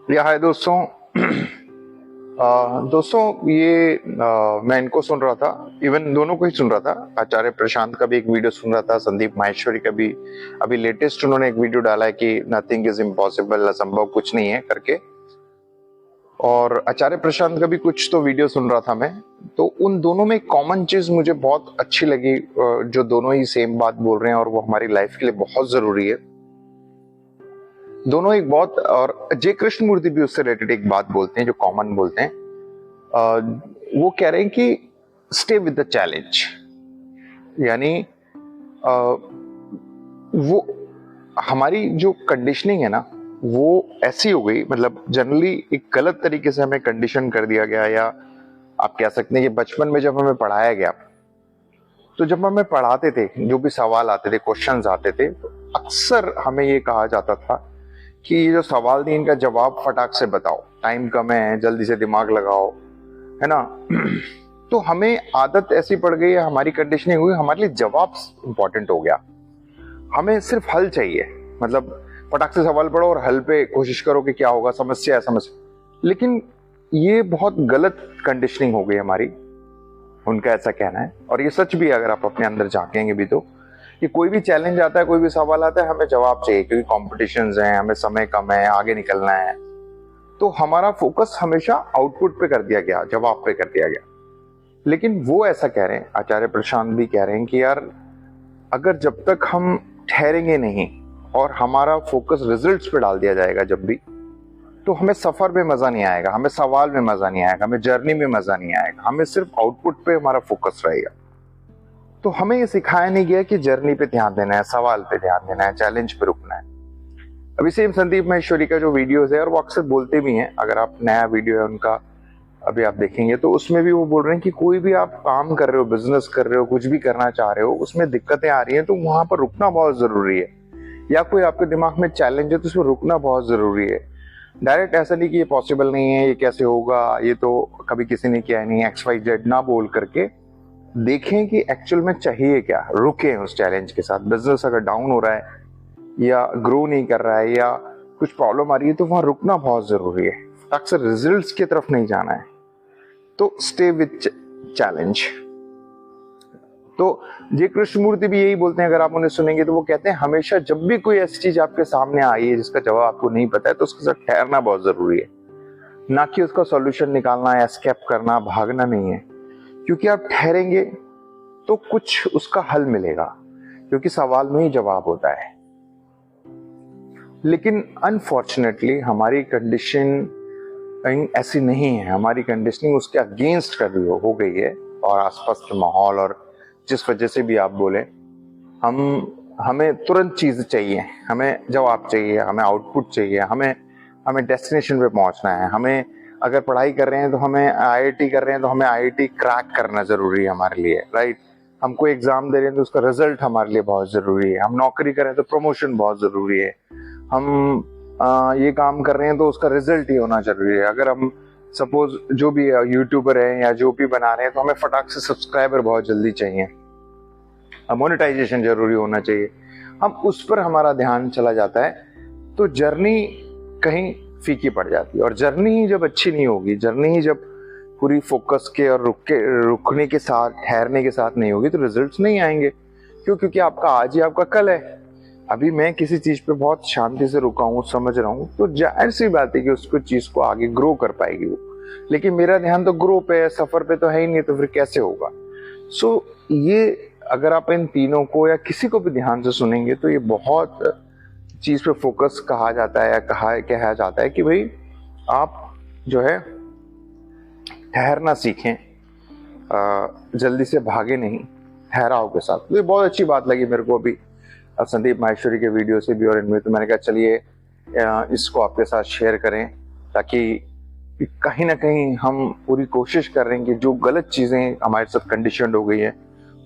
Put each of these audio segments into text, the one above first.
या हाय दोस्तों। दोस्तों ये मैं इनको सुन रहा था, इवन दोनों को ही सुन रहा था। आचार्य प्रशांत का भी एक वीडियो सुन रहा था, संदीप माहेश्वरी का भी। अभी लेटेस्ट उन्होंने एक वीडियो डाला है कि नथिंग इज इम्पॉसिबल, असंभव कुछ नहीं है करके। और आचार्य प्रशांत का भी कुछ तो वीडियो सुन रहा था मैं। तो उन दोनों में एक कॉमन चीज मुझे बहुत अच्छी लगी, जो दोनों ही सेम बात बोल रहे हैं और वो हमारी लाइफ के लिए बहुत जरूरी है। दोनों एक बहुत, और जय कृष्णमूर्ति भी उससे रिलेटेड एक बात बोलते हैं जो कॉमन बोलते हैं। वो कह रहे हैं कि स्टे विद द चैलेंज, यानी वो हमारी जो कंडीशनिंग है ना वो ऐसी हो गई, मतलब जनरली एक गलत तरीके से हमें कंडीशन कर दिया गया, या आप कह सकते हैं कि बचपन में जब हमें पढ़ाया गया, तो जब हमें पढ़ाते थे जो भी सवाल आते थे, क्वेश्चंस आते थे, तो अक्सर हमें ये कहा जाता था कि ये जो सवाल थे इनका जवाब फटाक से बताओ, टाइम कम है, जल्दी से दिमाग लगाओ, है ना। तो हमें आदत ऐसी पड़ गई है, हमारी कंडीशनिंग हुई, हमारे लिए जवाब इंपॉर्टेंट हो गया। हमें सिर्फ हल चाहिए, मतलब फटाक से सवाल पढ़ो और हल पे कोशिश करो कि क्या होगा, समस्या है समस्या। लेकिन ये बहुत गलत कंडीशनिंग हो गई हमारी, उनका ऐसा कहना है। और ये सच भी है, अगर आप अपने अंदर झांकेंगे भी तो कि कोई भी चैलेंज आता है, कोई भी सवाल आता है, हमें जवाब चाहिए, क्योंकि कॉम्पिटिशन्स हैं, हमें समय कम है, आगे निकलना है। तो हमारा फोकस हमेशा आउटपुट पे कर दिया गया, जवाब पे कर दिया गया। लेकिन वो ऐसा कह रहे हैं, आचार्य प्रशांत भी कह रहे हैं कि यार अगर जब तक हम ठहरेंगे नहीं और हमारा फोकस रिजल्ट्स पे डाल दिया जाएगा जब भी, तो हमें सफर में मजा नहीं आएगा, हमें सवाल में मजा नहीं आएगा, हमें जर्नी में मजा नहीं आएगा, हमें सिर्फ आउटपुट पे हमारा फोकस रहेगा। तो हमें ये सिखाया नहीं गया कि जर्नी पे ध्यान देना है, सवाल पे ध्यान देना है, चैलेंज पे रुकना है। अभी सेम संदीप माहेश्वरी का जो वीडियोस है, और वो अक्सर बोलते भी हैं, अगर आप नया वीडियो है उनका अभी आप देखेंगे तो उसमें भी वो बोल रहे हैं कि कोई भी आप काम कर रहे हो, बिजनेस कर रहे हो, कुछ भी करना चाह रहे हो, उसमें दिक्कतें आ रही हैं तो वहां पर रुकना बहुत जरूरी है। या कोई आपके दिमाग में चैलेंज है तो उसमें रुकना बहुत जरूरी है। डायरेक्ट ऐसा नहीं कि ये पॉसिबल नहीं है, ये कैसे होगा, ये तो कभी किसी ने किया नहीं, XYZ ना बोल करके देखें कि एक्चुअल में चाहिए क्या, रुके उस चैलेंज के साथ। बिजनेस अगर डाउन हो रहा है या ग्रो नहीं कर रहा है या कुछ प्रॉब्लम आ रही है तो वहां रुकना बहुत जरूरी है, अक्सर रिजल्ट्स की तरफ नहीं जाना है। तो स्टे विद चैलेंज। तो जय कृष्णमूर्ति भी यही बोलते हैं, अगर आप उन्हें सुनेंगे तो वो कहते हैं हमेशा जब भी कोई ऐसी चीज आपके सामने आई है जिसका जवाब आपको नहीं पता है तो उसके साथ ठहरना बहुत जरूरी है, ना कि उसका सॉल्यूशन निकालना, एस्केप करना, भागना नहीं है। क्योंकि आप ठहरेंगे तो कुछ उसका हल मिलेगा, क्योंकि सवाल में ही जवाब होता है। लेकिन अनफॉर्चुनेटली हमारी कंडीशन ऐसी नहीं है, हमारी कंडीशनिंग उसके अगेंस्ट कर रही हो गई है। और आसपास के माहौल और जिस वजह से भी आप बोले, हमें तुरंत चीज चाहिए, हमें जवाब चाहिए, हमें आउटपुट चाहिए, हमें डेस्टिनेशन पे पहुंचना है। हमें अगर पढ़ाई कर रहे हैं तो हमें IIT कर रहे हैं तो हमें IIT क्रैक करना जरूरी है हमारे लिए, राइट। हम कोई एग्जाम दे रहे हैं तो उसका रिजल्ट हमारे लिए बहुत जरूरी है। हम नौकरी कर रहे हैं तो प्रमोशन बहुत जरूरी है। हम ये काम कर रहे हैं तो उसका रिजल्ट ही होना जरूरी है। अगर हम सपोज जो भी यूट्यूबर है या जो भी बना रहे हैं तो हमें फटाक से सब्सक्राइबर बहुत जल्दी चाहिए, मोनेटाइजेशन जरूरी होना चाहिए। हम उस पर हमारा ध्यान चला जाता है तो जर्नी कहीं फीकी पड़ जाती है। और जर्नी ही जब अच्छी नहीं होगी, जर्नी ही जब पूरी फोकस के और रुकने के साथ, ठहरने के साथ नहीं होगी तो रिजल्ट्स नहीं आएंगे। क्यों? क्योंकि आपका आज ही आपका कल है। अभी मैं किसी चीज पे बहुत शांति से रुका हूँ, समझ रहा हूँ, तो जाहिर सी बात है कि उसको चीज को आगे ग्रो कर पाएगी वो। लेकिन मेरा ध्यान तो ग्रो पे है, सफर पे तो है ही नहीं, तो फिर कैसे होगा। सो ये अगर आप इन तीनों को या किसी को भी ध्यान से सुनेंगे तो ये बहुत चीज पे फोकस कहा जाता है, या कहा जाता है कि भाई आप जो है ठहरना सीखें, जल्दी से भागे नहीं, ठहराव के साथ। तो ये बहुत अच्छी बात लगी मेरे को अभी संदीप माहेश्वरी के वीडियो से भी और इनमें। तो मैंने कहा चलिए इसको आपके साथ शेयर करें, ताकि कहीं ना कहीं हम पूरी कोशिश कर रहे हैं कि जो गलत चीजें हमारे साथ कंडीशनड हो गई है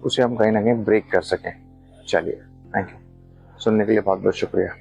उसे हम कहीं ना कहीं ब्रेक कर सकें। चलिए, थैंक यू, सुनने के लिए बहुत बहुत शुक्रिया।